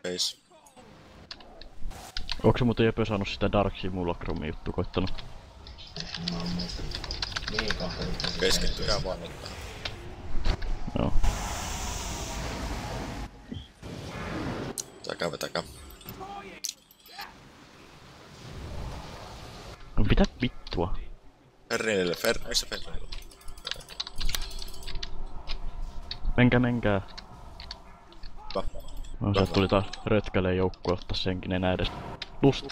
Face. Onko se muuten Jöpö saanut sitä Dark Simulacrumin juttu koittanut? Mä oon muistanut. Niin kahdelta. Keskittykää vaan nyt tähän. Joo. Vetäkää. No mitä vittua? Ferrinille, missä Ferrinille? Menkää. No sieltä tuli taas rötkäleen joukkue ottaa senkin enää edes. Lust.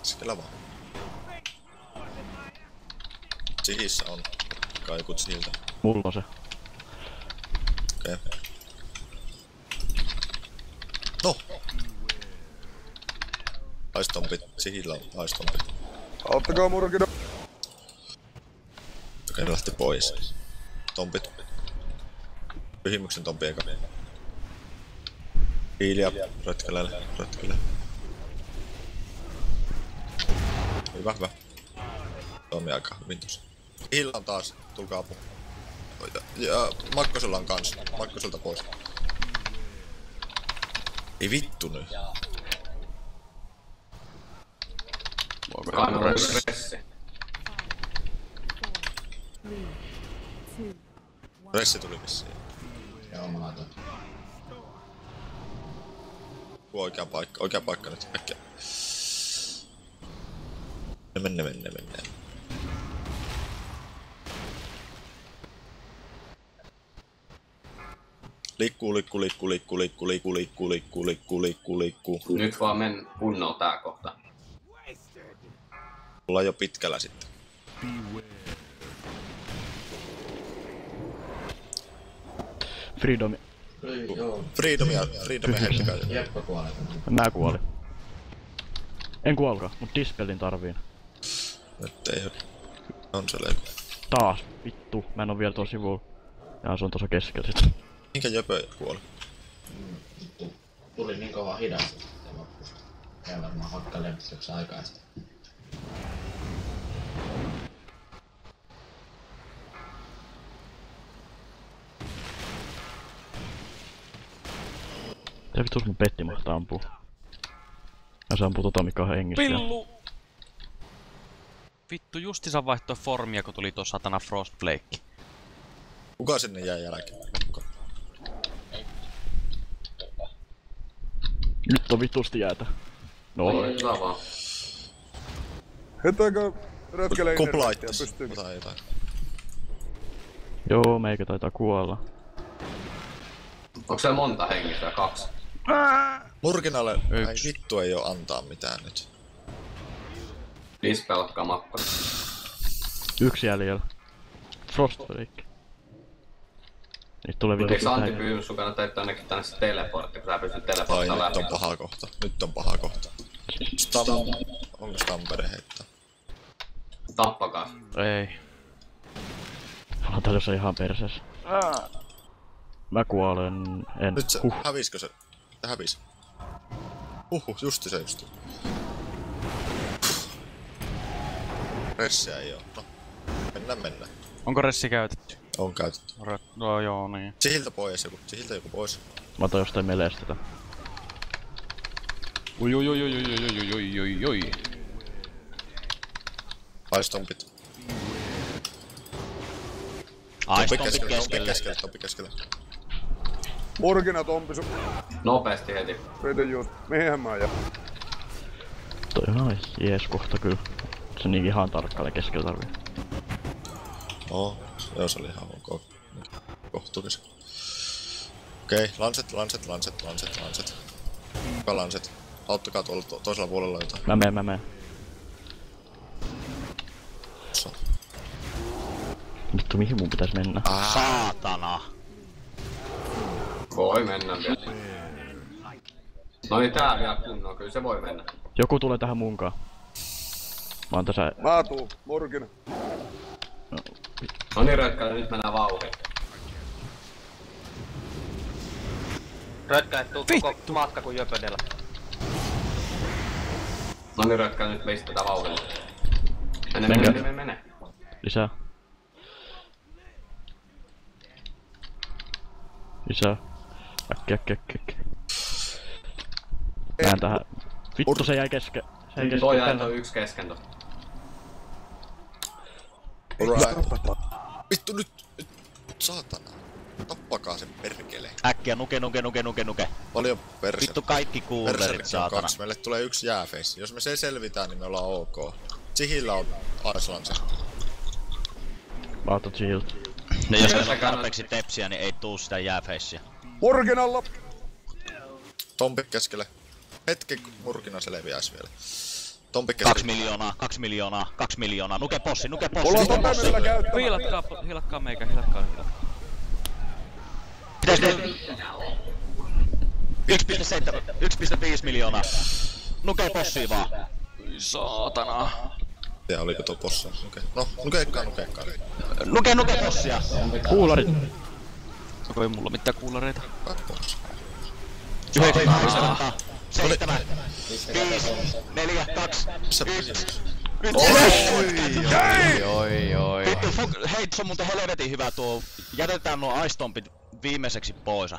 Siellä vaan. Sihissä on kaikut siltä. Mulla on se. Okei. No! Aistompit. Sihillä on aistompit. Auttakaa Murkina! Okei, ne lähti pois. Tompit. Pyhimyksen tompi eka. Hiiliä. Rötkälälle. Hyvä. Toimi aika hyvin tossa. Hillä on taas. Tulkaa apu. Ja Makkosella on kans. Makkoselta pois. Ei vittu nyt. Kannalla stressi. Ressi tuli vissiin. Joo, mä laitan. Oikea paikka nyt. Äkkiä. Menne. Liikkuu. Nyt vaan men kunnolla tää kohta. Ollaan jo pitkällä sitten. Freedom. Freedomia heittäkää. Jeppe kuolee. Mä kuolin. En kuolkaan, mut Dispelin tarviin. Nyt ei oo. On se leiku. Taas, vittu. Mä en oo vielä tuolla sivulla. Ja se on tuossa keskellä sit. Minkä Jöpö kuoli? Vittu. Tuli niin kova hidas, että mä pystyn. Ei varmaan hakkailemaan pitkäksi aikaa sitä. Se vittu mun petti mahtaa ampuu. Mä saan ampuu tota mikä on hengissä. Pillu! Vittu justiinsa vaihtoi formia kun tuli tuo satana Frostflake. Kuka sinne jäi jälkeen? Nyt on vitusti jäätä. No. Hyvä vaan. Hetäkö rötkäle Kuplaittis. internetia pystyykö? Ota jotain. Joo, meikä taitaa kuolla. Onko siellä monta hengissä? 2? Murkinalle ei vittu ei oo antaa mitään nyt. Dispel ottaa mappa. Yksi jäljellä. Frostflake. Niitä tulee Eikö vitusti Antti tähän. pyynnys sun kannattaa tännekin tänne se teleportti, kun sä pystyt Ai teleporttaan nyt läpi? on paha kohta. Onko Tampere heittää? Tappakaa. Ei. Ollaan täällä jossain ihan perseessä. Mä kuolen. En. Nyt se, häviskö se? Se hävisi. Justi se. Ressiä ei oo. No. Mennään. Onko ressi käytetty? On käytetty. No joo niin. Sihiltä joku pois. Mä otan jostain meleestä tätä. Oi. Aistompit. Tompi keskellä. Murkina tompi sun. Nopeesti heti. Veitin just. Mihinhän mä jää? Toi on ihan jees kohta kyllä. Se niin ihan tarkkaille keskellä tarvii. Joo, se oli ihan ok. Kohtuullisen. Okei, lanset. Kuka lanset? Auttakaa tuolla toisella puolella jotain. Mä meen. Vittu, mihin mun pitäis mennä? Saatana! Voi mennä vielä. No niin, tää vielä kunnolla, kyllä se voi mennä. Joku tulee tähän munkaan. Mä oon tässä... Mä tuun, Murkina. No niin, Rötkälle, nyt mennään vauhiin. Rötkälle tuu koko matka kuin jöpödellä. No niin, Rötkälle, nyt veistetään vauhille. Mene. Lisää. Lisää. Äkki. Mään tähän. Vittu, se jäi kesken. Se jäi Toi jäi kesken. toi yksi kesken tosta. Alright. Vittu nyt saatana. Tappakaa sen perkele. Äkkiä nuke. Paljon perse. Vittu kaikki kuulerit, Berserkki on saatana. 2. Meille tulee yksi jääfeissi. Jos me se selvitään, niin me ollaan ok. Sihillä on Aislanse. Mä otan shield. No jos meillä on tarpeeksi tepsiä, niin ei tuu sitä jääfeissiä. Murkinalla! Tompi keskelle. Hetki, kun Murkina selviäis vielä. Tompi 2 keskelle. miljoonaa. 2 miljoonaa. Nuke possi. Mulla on totemilla käyttämään. Hilatkaa meikä, hilatkaa. Pitäis 1,5 miljoonaa. Nuke possia vaan. Saatana. Ja oliko tuo possa? Okei. No, nukeikkaa. Nuke possia. Kuularit! Onko ei mulla mitään kuulareita? 900, 7, 5, 4, 2, 1. Oi. Vittu, hei, se on muuten helvetin hyvä tuo. Jätetään nuo aistompit viimeiseksi pois.